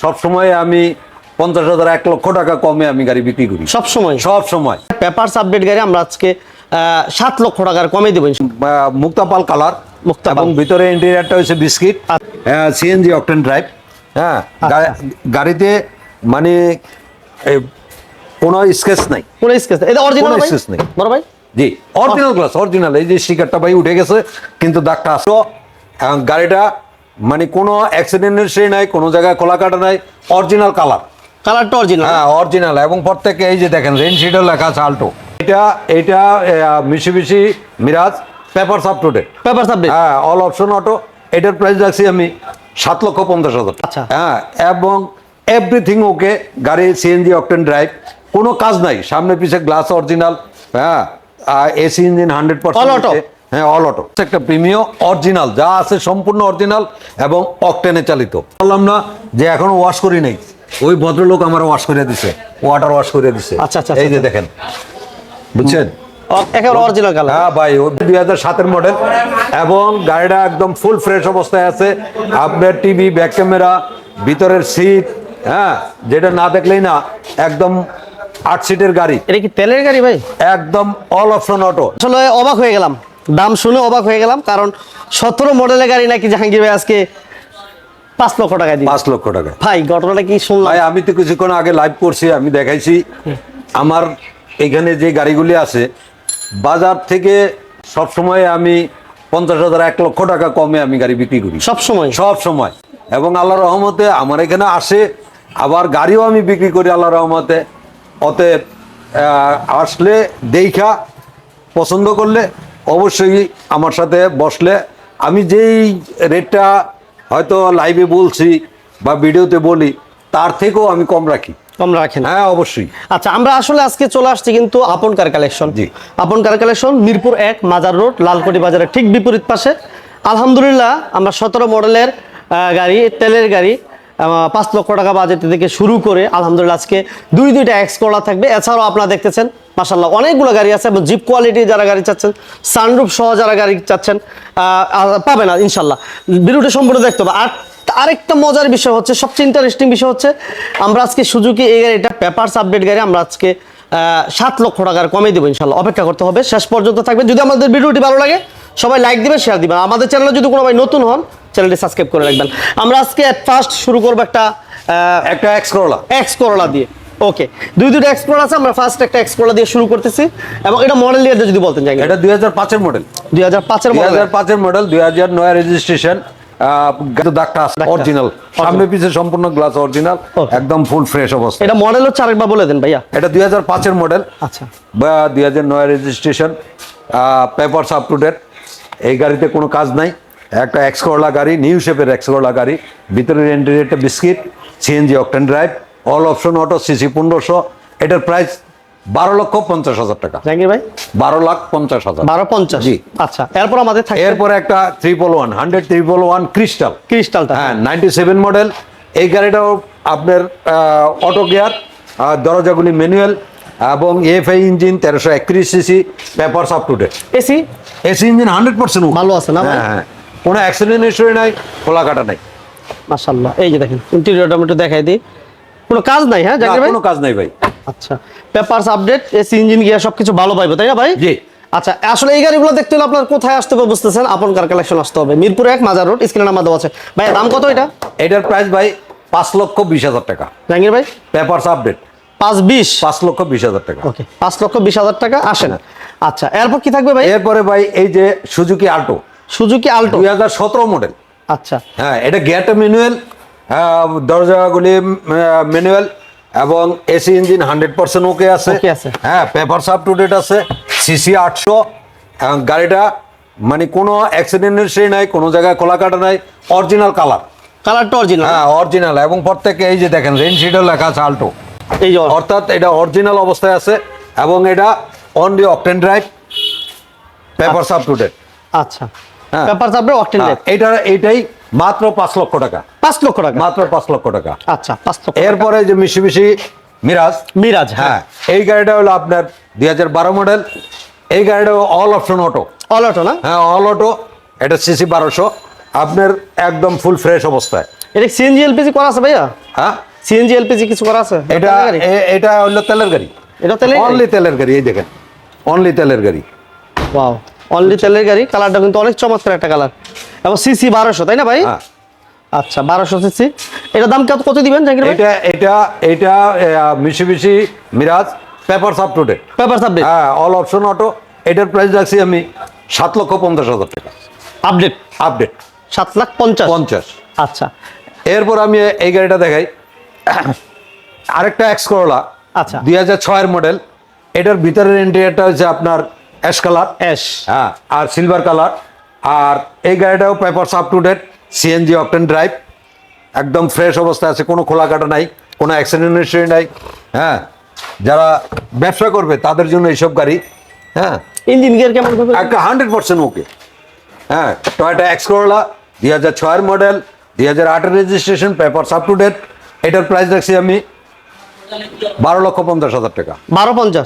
সবসময় আমি 50,000 1 লক্ষ টাকা কমে আমি গাড়ি বিক্রি করি সব সময় পেপারস আপডেট গাড়ি আমরা আজকে 7 লক্ষ টাকার কমে দেব মুক্তাপাল কালার এবং ভিতরে ইন্টেরিয়রটা হচ্ছে বিস্কিট সিএনজি অকটেন ড্রাইভ। হ্যাঁ, গাড়িতে মানে কোনো স্কেচ নাই, এটা অরিজিনাল স্কেচ নাই বড় ভাই। জি অরিজিনাল গ্লাস, অরিজিনাল। এই যে স্টিকারটা ভাই উঠে গেছে কিন্তু দাগটা আসো। গাড়িটা মানে কোনো অ্যাক্সিডেন্টের সে নাই, কোনো জায়গায় খোলা কাটা নাই, অরিজিনাল কালারটা অরিজিনাল। হ্যাঁ অরিজিনাল। এবং প্রত্যেকে এই যে দেখেন রেনশিটও লেখা আছে আল্টো। এটা Mitsubishi Mirage papers up to date. হ্যাঁ, অল অপশন অটো। এটার প্রাইস রাখছি আমি 7,50,000। আচ্ছা। হ্যাঁ, এবং এভরিথিং ওকে। গাড়ি সিএনজি অকটেন ড্রাইভ, কোনো কাজ নাই, সামনে পিছে গ্লাস অরিজিনাল। হ্যাঁ, এসি ইঞ্জিন 100%। হ্যাঁ, অল অটো। একটা প্রিমিয়াম অরিজিনাল যা আছে সম্পূর্ণ অরিজিনাল এবং অকটেনে চালিত। বললাম না যে এখনো ওয়াশ করি নাই, ওই ভদ্রলোক আমার ওয়াশ করে দিছে, ওয়াটার ওয়াশ করে দিছে। আচ্ছা, এই যে দেখেন, বুঝছেন, একেবারে অরিজিনাল কালার। হ্যাঁ ভাই, ও 2007-এর মডেল এবং গাড়িটা একদম ফুল ফ্রেশ অবস্থায় আছে। আপনার টিভি, ব্যাক ক্যামেরা, ভিতরের সিট, হ্যাঁ, যেটা না দেখলেই না, একদম 8 সিটের গাড়ি। এটা কি তেলের গাড়ি ভাই? একদম অল অপশন অটো। আসলে অবাক হয়ে গেলাম, দাম শুনে অবাক হয়ে গেলাম, কারণ 17 মডেলের গাড়ি নাকি জাহাঙ্গীর ভাই আজকে 5 লক্ষ টাকা দিয়ে। 5 লক্ষ টাকা ভাই, ঘটনাটা কি শুনলাম? ভাই, আমি তো কিছুক্ষণ আগে লাইভ করছি, আমি দেখাইছি আমার এখানে যে গাড়িগুলি আছে বাজার থেকে সবসময় আমি 50,000 1 লক্ষ টাকা কমে আমি গাড়ি বিক্রি করি সব সময়। এবং আল্লাহর রহমতে আমার এখানে আসে, আবার গাড়িও আমি বিক্রি করি আল্লাহর রহমতে। অতএব আসলে দেখা পছন্দ করলে অবশ্যই আমার সাথে বসলে আমি যেই রেটটা হয়তো লাইভে বলছি বা ভিডিওতে বলি তার থেকেও আমি কম রাখেন। হ্যাঁ, অবশ্যই। আচ্ছা, আমরা আসলে আজকে চলে আসছি কিন্তু আপন কার কালেকশন। জি, আপন কার কালেকশন, মিরপুর 1 মাজার রোড, লালকুটি বাজারের ঠিক বিপরীত পাশে। আলহামদুলিল্লাহ, আমরা 17 মডেলের গাড়ি, তেলের গাড়ি 5 লক্ষ টাকা বাজেট থেকে শুরু করে আলহামদুলিল্লাহ আজকে দুইটা এক্স করলা থাকবে। এছাড়াও আপনারা দেখতেছেন মাশাআল্লাহ অনেকগুলো গাড়ি আছে, এবং জিপ কোয়ালিটি যারা গাড়ি চাচ্ছেন, সানরুফ সহ যারা গাড়ি চাচ্ছেন পাবে না ইনশাল্লাহ। ভিডিওটা সম্পূর্ণ দেখতে হবে। আর আরেকটা মজার বিষয় হচ্ছে, সবচেয়ে ইন্টারেস্টিং বিষয় হচ্ছে, আমরা আজকে সুজুকি এই গাড়িটা পেপারস আপডেট গাড়ি আমরা আজকে 7 লক্ষ টাকার কমে দেবো ইনশাল্লাহ। অপেক্ষা করতে হবে, শেষ পর্যন্ত থাকবে। যদি আমাদের ভিডিওটি ভালো লাগে সবাই লাইক দিবেন, শেয়ার দিবেন। আমাদের চ্যানেলে যদি কোনো ভাই নতুন হন, চ্যানেলটি সাবস্ক্রাইব করে রাখবেন। আমরা আজকে ফার্স্ট শুরু করবো একটা এক্স করলা দিয়ে। ওকে, দুইটা এক্স করলা আছে, আমরা ফার্স্ট একটা এক্স করলা দিয়ে শুরু করতেছি। এবং এটা মডেল ইয়ারটা যদি বলতেন। এটা 2005-এর মডেল। 2005-এর মডেল, 2009 রেজিস্ট্রেশন। দাগটা আছে অরিজিনাল, সামনে পিছে সম্পূর্ণ গ্লাস অরিজিনাল, একদম ফুল ফ্রেশ অবস্থা। এটা মডেল হচ্ছে, আরেকবার বলে দেন ভাইয়া। এটা 2005-এর মডেল। আচ্ছা, বা 2009 registration, papers up to date. এই গাড়িতে কোনো কাজ নাই, একটা এক্স করলা গাড়ি, নিউ শেপের এক্স করলা গাড়ি। ভিতরের ইন্টেরিয়রটা biscuit, CNG octane drive, all option auto, CC 1500। এটার প্রাইস 12,50,000 টাকা। জাহাঙ্গীর ভাই, 12,50,000। 12,50,000। জি, আচ্ছা। এরপর আমাদের থাকে এরপরে একটা 100 ক্রিস্টালটা। হ্যাঁ, 97 মডেল। এই গাড়িটাও আপনার অটো গিয়ার, দরজাগুলি ম্যানুয়াল এবং FI engine, 1331 cc, papers up to date. AC engine 100% ভালো আছে না? হ্যাঁ, কোনো অ্যাক্সিডেন্ট হিস্টরি নাই, খোলা কাটা নাই। মাশাআল্লাহ। এই যে দেখেন ইন্টেরিয়রটা আমি একটু দেখাই দিই, কোনো কাজ নাই। হ্যাঁ জাহাঙ্গীর ভাই, কোনো কাজ নাই ভাই। আচ্ছা, papers update, AC engine, gear সবকিছু ভালো পাইবো, তাই না ভাই? জি। আচ্ছা, আসলে এই গাড়িগুলো দেখতে হলে আপনার কোথায় আসতে হবে বুঝতেছেন? আপন কার কালেকশন আসতে হবে, মিরপুর 1 মাজার রোড, স্ক্রিনে নাম্বার দেওয়া আছে। ভাই, দাম কত এটা? এটার প্রাইস ভাই 5,20,000 টাকা। জাহাঙ্গীর ভাই, পেপারস আপডেট 5,20,000 টাকা। ওকে, 5,20,000 টাকা আসে না। আচ্ছা, এরপর কি থাকবে ভাই? এরপরে ভাই এই যে সুজুকি আল্টো 2017 মডেল। আচ্ছা, হ্যাঁ, এটা গিয়ারটা ম্যানুয়াল, দরজাগুলি ম্যানুয়াল এবং এসি ইঞ্জিন 100% ওকে আছে। হ্যাঁ, পেপারস আপ টু ডেট আছে, সিসি 800। গাড়িটা মানে কোনো অ্যাক্সিডেন্টের সে নাই, কোনো জায়গায় খোলা কাটা নাই, অরিজিনাল কালারটা অরিজিনাল। হ্যাঁ, অরিজিনাল। এবং প্রত্যেকে এই যে দেখেন রেনশিটও লেখা আছে আল্টো, এই যে অর্থাৎ এটা অরিজিনাল অবস্থায় আছে। এবং এটা only octane drive, papers up to date. আচ্ছা, পেপারস আপডেট, অকটেন ড্রাইভ। এটাই মাত্র 5 লক্ষ টাকা। 5 লক্ষ টাকা, মাত্র 5 লক্ষ টাকা। আচ্ছা, 5 লক্ষ। এরপরে যে মিশিবিশি মিরাজ। হ্যাঁ, এই গাড়িটা হলো আপনার 2012 মডেল। এই গাড়িটা all option auto. All auto না? হ্যাঁ, অল অটো। এটা সিসি 1200 আপনার একদম ফুল ফ্রেশ অবস্থায়। এটা সিএনজি এলপিজি করা আছে ভাইয়া? হ্যাঁ, সিএনজি এলপিজি কিছু করা আছে? এটা এটা হলো তেলের গাড়ি। এটা তেলের অনলি তেলের গাড়ি, এই দেখেন অনলি তেলের গাড়ি। ওয়াও, অনলি তেলের গাড়ি। কালারটা কিন্তু অনেক চমৎকার একটা কালার, এবং সিসি 1200, তাই না ভাই? হ্যাঁ, আচ্ছা, 1200 সিসি। এটা দাম কত দিবেন জাকির ভাই? এটা Mitsubishi Mirage papers up to date. Papers update, হ্যাঁ, অল অপশন অটো। এটার প্রাইস রাখছি আমি 7,50,000 টাকা। Update update 7,50,000। আচ্ছা এরপর আমি এই গাড়িটা দেখাই, আরেকটা এক্স করোলা। আচ্ছা, 2006 এর মডেল। এটার ভিতরের ইন্টেরিয়রটা হচ্ছে আপনার অ্যাশ কালার। অ্যাশ, হ্যাঁ, আর সিলভার কালার। আর এই গাড়িটাও papers up to date, CNG octane drive, একদম ফ্রেশ অবস্থায় আছে, কোনো খোলা কাটা নাই, কোনো অ্যাক্সিডেন্ট হিস্ট্রি নাই। হ্যাঁ, যারা ব্যবসা করবে তাদের জন্য এইসব গাড়ি। হ্যাঁ, ইঞ্জিন গিয়ার কেমন হবে? একটা 100% ওকে। হ্যাঁ, টয়োটা এক্স করোলা 2006 এর মডেল, 2008 এর registration, papers up to date. এটার প্রাইস রাখছি আমি 12,50,000 টাকা। 12,50,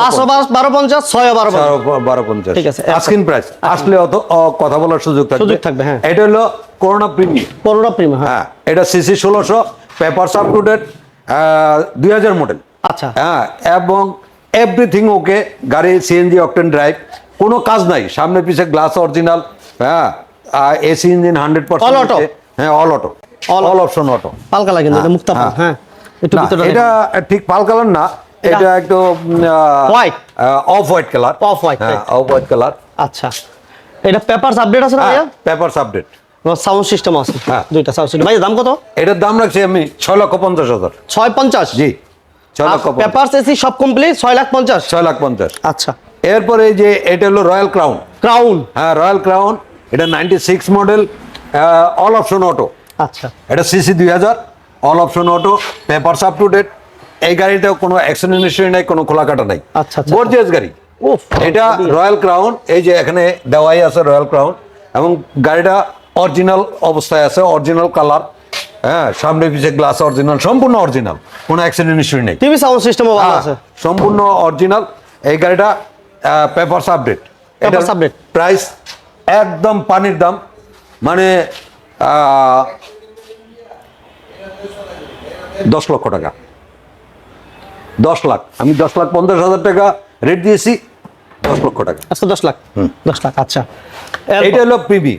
5,12,50, 6,12,50। ঠিক আছে, আস্কিং প্রাইস। আসলে অত কথা বলার সুযোগ থাকবে। হ্যাঁ, এটা হলো করোনা প্রিমিয়াম। Corona premium. হ্যাঁ, এটা cc 1600, papers up to date, 2000 model. আচ্ছা, হ্যাঁ, এবং এভরিথিং ওকে। গাড়ি সিএনজি অকটেন ড্রাইভ, কোনো কাজ নাই, সামনে পিছে গ্লাস অরিজিনাল। হ্যাঁ, এসি ইঞ্জিন 100%। All auto? হ্যাঁ, all auto, all option auto. পালকা লাগে না, এটা মুক্তাপাল। হ্যাঁ, একটু না, ভিতরটা এটা ঠিক পাল কালার না, এটা একটু white, off white colour. Off white. হ্যাঁ, অফ হোয়াইট কালার। আচ্ছা, এটা পেপারস আপডেট আছে না ভাইয়া? Papers update. সাউন্ড সিস্টেম আছে, হ্যাঁ। দুইটা সাউন্ড সিস্টেম। ভাই দাম কত? এটার দাম রাখছি আমি 6,50,000। 6,50? জি, 6,50,000। পেপারস এসি সব কমপ্লিট 6,50,000। 6,50,000। আচ্ছা, এরপরে এই যে এটা হলো রয়্যাল ক্রাউন। ক্রাউন। হ্যাঁ, রয়্যাল ক্রাউন। এটা 96 মডেল, অল অপশন অটো। আচ্ছা, এটা cc 2000, all option auto, papers up to date. এই গাড়িতেও কোনো অ্যাক্সিডেন্ট হিস্ট্রি নাই, কোনো খোলা কাটা নাই। আচ্ছা, আচ্ছা। গর্জিয়াস গাড়ি। উফ, এটা রয়্যাল ক্রাউন, এই যে এখানে দেওয়াই আছে রয়্যাল ক্রাউন, এবং গাড়িটা অরিজিনাল অবস্থায় আছে, অরিজিনাল কালার। হ্যাঁ, সামনে পিছে গ্লাস অরিজিনাল, সম্পূর্ণ অরিজিনাল, কোনো অ্যাক্সিডেন্ট হিস্ট্রি নেই। টিভি সাউন্ড সিস্টেমও ভালো হ্যাঁ, আছে। সম্পূর্ণ অরিজিনাল। এই গাড়িটা papers update. Papers update। Price একদম পানির দাম, মানে 10 লক্ষ টাকা। 10 লাখ, আমি 10,50,000 টাকা রেট দিয়েছি। 10 লক্ষ টাকা। আচ্ছা, 10 লাখ। 10 লাখ। আচ্ছা, এটা হলো প্রিমি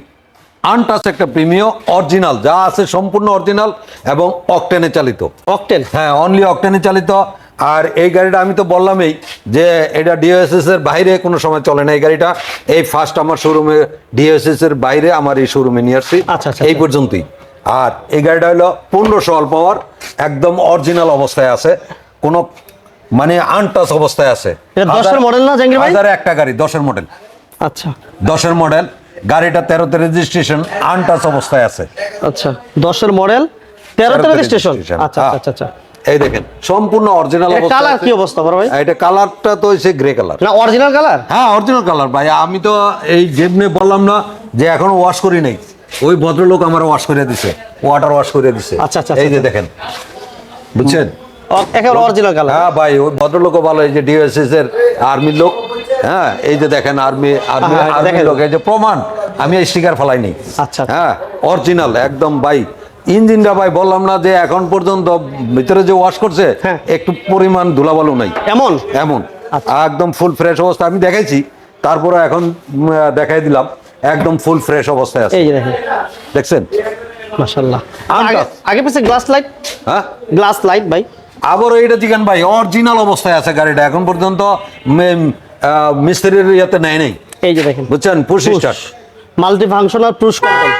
আনটাচ, একটা প্রিমিয়াম অরিজিনাল, যা আছে সম্পূর্ণ অরিজিনাল এবং অকটেনে চালিত। অকটেন? হ্যাঁ, অনলি অকটেনে চালিত। আর এই গাড়িটা আমি তো বললামই যে এটা ডিওএসএস এর বাইরে কোনো সময় চলে না। এই গাড়িটা এই ফার্স্ট আমার শোরুমে, ডিওএসএস এর বাইরে আমার এই শোরুমে নিয়ে আসছি। আচ্ছা, আচ্ছা, এই পর্যন্তই। আর এই গাড়িটা হলো 1500 অল পাওয়ার, একদম অরিজিনাল অবস্থায় আছে, কোনো মানে আনটাচ অবস্থায় আছে। এটা 10 এর মডেল না জাহাঙ্গীর ভাই? 1000 একটা গাড়ি, 10 এর মডেল। আচ্ছা, 10 এর মডেল, গাড়িটা 13তে রেজিস্ট্রেশন, আনটাচ অবস্থায় আছে। আচ্ছা, 10 এর মডেল, 13তে রেজিস্ট্রেশন। আচ্ছা, হ্যাঁ। আচ্ছা, আচ্ছা। এই দেখেন সম্পূর্ণ অরিজিনাল এর অবস্থা। কালার কি অবস্থা বড় ভাই? এটা কালারটা তো হচ্ছে গ্রে কালার। না, অরিজিনাল কালার? হ্যাঁ, অরিজিনাল কালার ভাই। আমি তো এই যেমনি বললাম না যে এখনো ওয়াশ করি নাই, ওই ভদ্রলোক আমার ওয়াশ করে দিছে, ওয়াটার ওয়াশ করে দিছে। আচ্ছা, আচ্ছা, এই যে আচ্ছা। দেখেন, বুঝছেন? একেবারে অরিজিনাল কালার। হ্যাঁ ভাই, ওই ভদ্রলোকও ভালো, এই যে ডিএসএস এর আর্মির লোক। হ্যাঁ, এই যে দেখেন আর্মির দেখেন। লোক, এই যে প্রমাণ, আমি স্টিকার ফেলাইনি। আচ্ছা। হ্যাঁ, অরিজিনাল একদম ভাই। ইঞ্জিনটা ভাই বললাম না যে এখন পর্যন্ত ভিতরে যে ওয়াশ করছে, হ্যাঁ। একটু পরিমাণ ধুলাবালু নাই। এমন? এমন আচ্ছা। একদম ফুল ফ্রেশ অবস্থা। আমি দেখাইছি, তারপরে এখন দেখাই দিলাম, একদম ফুল ফ্রেশ অবস্থায় আছে। এই যে দেখেন, দেখছেন? মাশাআল্লাহ। আনটাচ। আগে পিছে গ্লাস লাইট? হ্যাঁ, গ্লাস লাইট ভাই? আবার এইটা জিগান ভাই, অরিজিনাল অবস্থায় আছে গাড়িটা, এখন পর্যন্ত মিস্ত্রির ইয়েতে নেয় নেই। এই যে দেখেন, বুঝছেন? Push start, multi functional push control,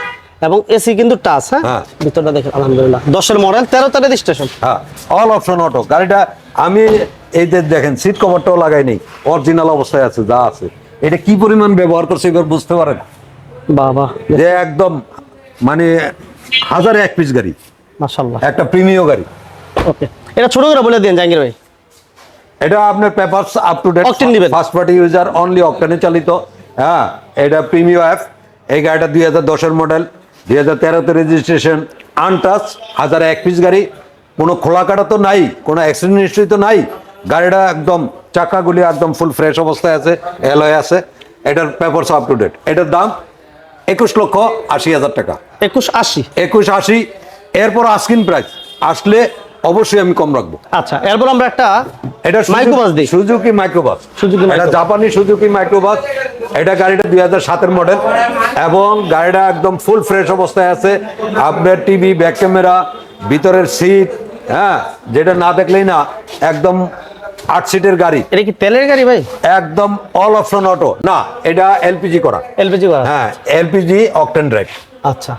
এবং এসি কিন্তু টাচ। হ্যাঁ, হ্যাঁ। ভিতরটা দেখেন, আলহামদুলিল্লাহ। 10 এর মডেল, 13তে রেজিস্ট্রেশন। হ্যাঁ, অল অপশন অটো। গাড়িটা আমি এই যে দেখেন, সিট কভারটাও লাগাই নেই, অরিজিনাল অবস্থায় আছে, যা আছে। এটা কি পরিমাণ ব্যবহার করছে এবার বুঝতে পারেন, বাবা, যে একদম মানে 1001 পিস গাড়ি, মাশাআল্লাহ। একটা প্রিমিয়াম গাড়ি। ওকে, এটা ছোট করে বলে দিন জাহাঙ্গীর ভাই। এটা আপনার papers up to date, Octane দিবেন? ফার্স্ট পার্টি ইউজার, অনলি অকটেনে চালিত। হ্যাঁ, এটা প্রিমিয়াম অ্যাপ। এই গাড়িটা 2010 এর মডেল, 2013তে রেজিস্ট্রেশন, আনটাচ, 1001 পিস গাড়ি, কোনো খোলা কাটা তো নাই, কোনো অ্যাক্সিডেন্ট হিস্ট্রি তো নাই। গাড়িটা একদম চাকাগুলি একদম ফুল ফ্রেশ অবস্থায় আছে, অ্যালয় আছে। এটার পেপারস আপ টু ডেট। এটার দাম 21,80,000 টাকা। 21,80। 21,80। এরপর আস্কিং প্রাইস আসলে অবশ্যই আমি কম রাখবো। আচ্ছা, এরপর আমরা একটা এটা মাইক্রোবাস দিই। Suzuki microbus. এটা জাপানি সুজুকি মাইক্রোবাস। এটা গাড়িটা 2007-এর মডেল এবং গাড়িটা একদম ফুল ফ্রেশ অবস্থায় আছে। আপনার টিভি, ব্যাক ক্যামেরা, ভিতরের সিট, হ্যাঁ, যেটা না দেখলেই না, একদম 8 সিটের গাড়ি। এটা কি তেলের গাড়ি ভাই? একদম অল অপশন অটো না, এটা এলপিজি করা। এলপিজি করা? হ্যাঁ, এলপিজি অকটেন ড্রাইভ। আচ্ছা,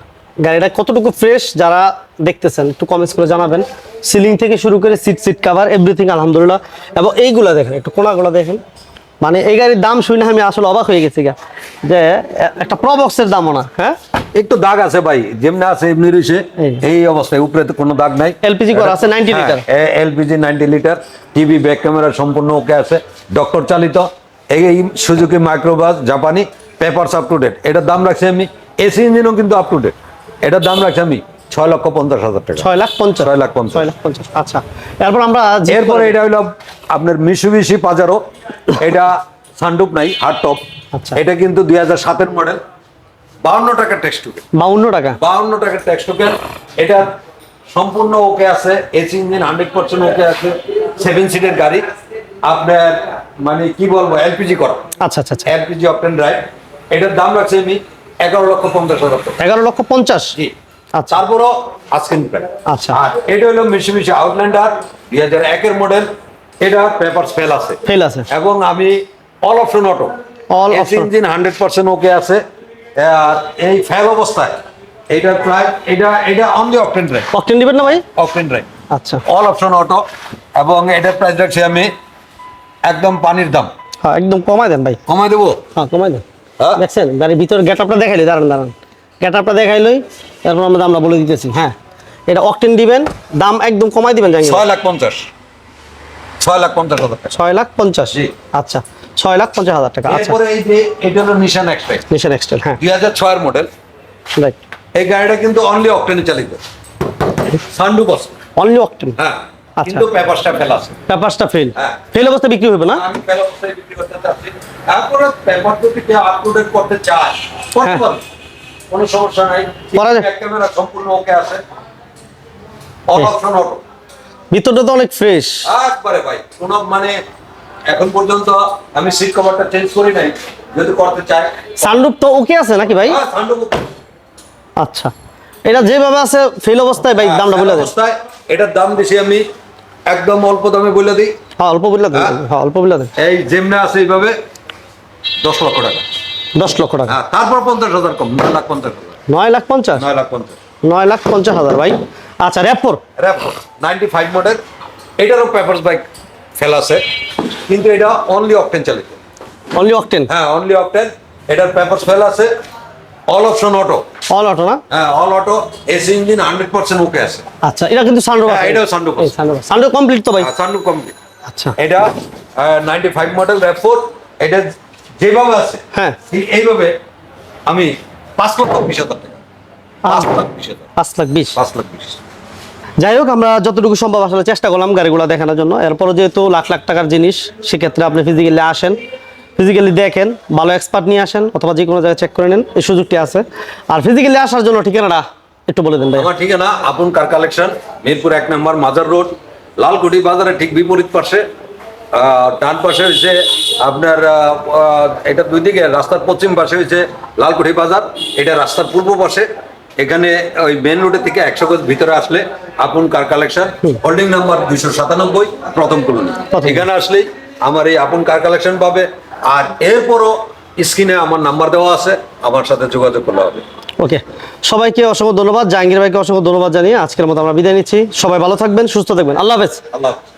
গাড়িটা কতটুকু ফ্রেশ যারা দেখতেছেন একটু কমেন্টস করে জানাবেন। সিলিং থেকে শুরু করে সিট কাভার এভরিথিং আলহামদুলিল্লাহ। এবং এইগুলা দেখেন, একটু কোনাগুলো দেখেন, মানে এই গাড়ির দাম শুনে আমি আসলে অবাক হয়ে গেছি যে একটা প্রবক্সের দামও না। হ্যাঁ, একটু দাগ আছে ভাই, যেমনি আছে এমনি রয়েছে এই অবস্থায়, উপরে তো কোনো দাগ নাই। এলপিজি করা আছে 90 litre. LPG 90 litre, TV, back camera সম্পূর্ণ ওকে আছে, ডক্টর চালিত। এই সুজুকি মাইক্রোবাস জাপানি, পেপারস আপ টু ডেট। এটার দাম রাখছি আমি, এসি ইঞ্জিনও কিন্তু আপ টু ডেট। এটার দাম রাখছি আমি 6,50,000 টাকা। 6,50,000। 6,50,000। আচ্ছা, এরপর আমরা এরপরে এটা হলো আপনার মিশুবিশি পাজারো। এটা সানরুফ নাই, হার্ড টপ। আচ্ছা, এটা কিন্তু 2007-এর মডেল। 52 টাকা ট্যাক্স টোকেন। 52 টাকা। 52 টাকা ট্যাক্স টোকেন। এটা সম্পূর্ণ ওকে আছে, এসি ইঞ্জিন 100% ওকে আছে, 7 সিটের গাড়ি। আপনার মানে কি বলবো, এলপিজি করা। আচ্ছা আচ্ছা আচ্ছা, এলপিজি অকটেন ড্রাইভ। এটার দাম রাখছি আমি 11,50,000 টাকা। 11,50,000। জি। আচ্ছা, তারপরও আস্কিং প্রাইস। আচ্ছা, আর এটা হলো মিশুবিশি আউটল্যান্ডার 2001-এর মডেল। এটা পেপারস ফেল আছে। ফেল আছে। এবং আমি all option auto, all AC option. Engine 100% ওকে আছে। আর এই ফেল অবস্থায় এটা প্রায় এটা অনলি অকটেন ড্রাইভ। অকটেন দিবেন না ভাই? অকটেন ড্রাইভ, আচ্ছা, অল অপশন অটো। এবং এটার প্রাইস রাখছি আমি একদম পানির দাম। হ্যাঁ, একদম কমাই দেন ভাই। কমাই দেবো। হ্যাঁ, কমাই দেন। হ্যাঁ? দেখছেন গাড়ির ভিতরে গেটআপটা দেখাইলি, দাঁড়ান গেটআপটা দেখাইলই, তারপর আমরা বলে দিতেছি। হ্যাঁ, এটা অকটেন দিবেন, দাম একদম কমাই দিবেন। 6,50,000। 6,50,000 টাকা। 6,50,000। জি। আচ্ছা, 6,50,000 টাকা। আচ্ছা, এরপরে এই যে এটা হলো নিশান এক্সপ্রেস নিশান এক্সটেল। হ্যাঁ, 2006-এর মডেল। রাইট। এই গাড়িটা কিন্তু অনলি অকটেনে চালিত, সানরুফ আছে। Only octane. হ্যাঁ, আচ্ছা। কিন্তু পেপারসটা ফেল আছে। পেপারসটা ফেল। হ্যাঁ। ফেল অবস্থা বিক্রি হবে না? আমি ফেল অবস্থায় বিক্রি করতে চাচ্ছি। তারপরে পেপার যদি কেউ আপলোড করতে চায় করতে হ্যাঁ। পারবে, কোনো সমস্যা নাই। করা যায়। ব্যাক ক্যামেরা সম্পূর্ণ ওকে আছে, অল অপশন অটো। ভিতরটা তো অনেক ফ্রেশ। একবারে ভাই, কোনো মানে এখন পর্যন্ত আমি সিট কভারটা চেঞ্জ করি নাই, যদি করতে চাই। সানরুফ তো ওকে আছে নাকি ভাই? হ্যাঁ, সানরুফ আচ্ছা, এটা যেভাবে আছে ফেল অবস্থায় ভাই দামটা বলে দেন। অবস্থায় এটার দাম বেশি আমি একদম অল্প দামে বলে দিই। হ্যাঁ, অল্প বলে দেন। হ্যাঁ, অল্প বলে দেন। এই যেমনে আছে এইভাবে 10 লক্ষ টাকা। 10 লক্ষ টাকা। হ্যাঁ, তারপর 50,000 কম, 9,50,000। 9,50,000। 9,50,000। 9,50,000 ভাই। আচ্ছা, র্যাপ4। র্যাপ4 95 মডেল। এটারও পেপারস বাইক ফেল আছে, কিন্তু এটা অনলি অকটেন চালিত। Only octane? হ্যাঁ, অনলি অকটেন। এটার পেপারস ফেল আছে, all option auto. All auto না? হ্যাঁ, অল অটো, এসি ইঞ্জিন 100% ওকে আছে। আচ্ছা, এটা কিন্তু সানরুফ আছে। হ্যাঁ, এটাও সানরুফ আছে। সানরুফ কমপ্লিট তো ভাই? Sunroof complete. আচ্ছা, এটা 95 মডেল র্যাপ4। এটা যেভাবে আছে, হ্যাঁ, ঠিক এইভাবে আমি 5,20,000 টাকা। 5,20,000। 5,20,000। 5,20,000। যাই হোক, আমরা যতটুকু সম্ভব আসলে চেষ্টা করলাম গাড়িগুলো দেখানোর জন্য। এরপরও যেহেতু লাখ লাখ টাকার জিনিস, সেক্ষেত্রে আপনি ফিজিক্যালি আসেন, ফিজিক্যালি দেখেন, ভালো এক্সপার্ট নিয়ে আসেন, অথবা যে কোনো জায়গায় চেক করে নেন, এই সুযোগটি আছে। আর ফিজিক্যালি আসার জন্য ঠিকানাটা একটু বলে দেন ভাই। আমার ঠিকানা আপন কার কালেকশন, মিরপুর 1 নম্বর মাজার রোড, লালকুটি বাজারের ঠিক বিপরীত পাশে। ডান পাশে হচ্ছে আপনার এটা দুই দিকে, রাস্তার পশ্চিম পাশে হচ্ছে লালকুটি বাজার, এটা রাস্তার পূর্ব পাশে। এখানে ওই মেন রোডের থেকে 100 গজ ভিতরে আসলে আপন কার কালেকশন, হোল্ডিং নাম্বার 297, প্রথম কলোনি। এখানে আসলেই আমার এই আপন কার কালেকশন পাবে। আর এরপরও স্ক্রিনে আমার নাম্বার দেওয়া আছে, আমার সাথে যোগাযোগ করলে হবে। ওকে, সবাইকে অসংখ্য ধন্যবাদ। জাহাঙ্গীর ভাইকে অসংখ্য ধন্যবাদ জানিয়ে আজকের মতো আমরা বিদায় নিচ্ছি। সবাই ভালো থাকবেন, সুস্থ থাকবেন। আল্লাহ হাফেজ। আল্লাহ হাফেজ।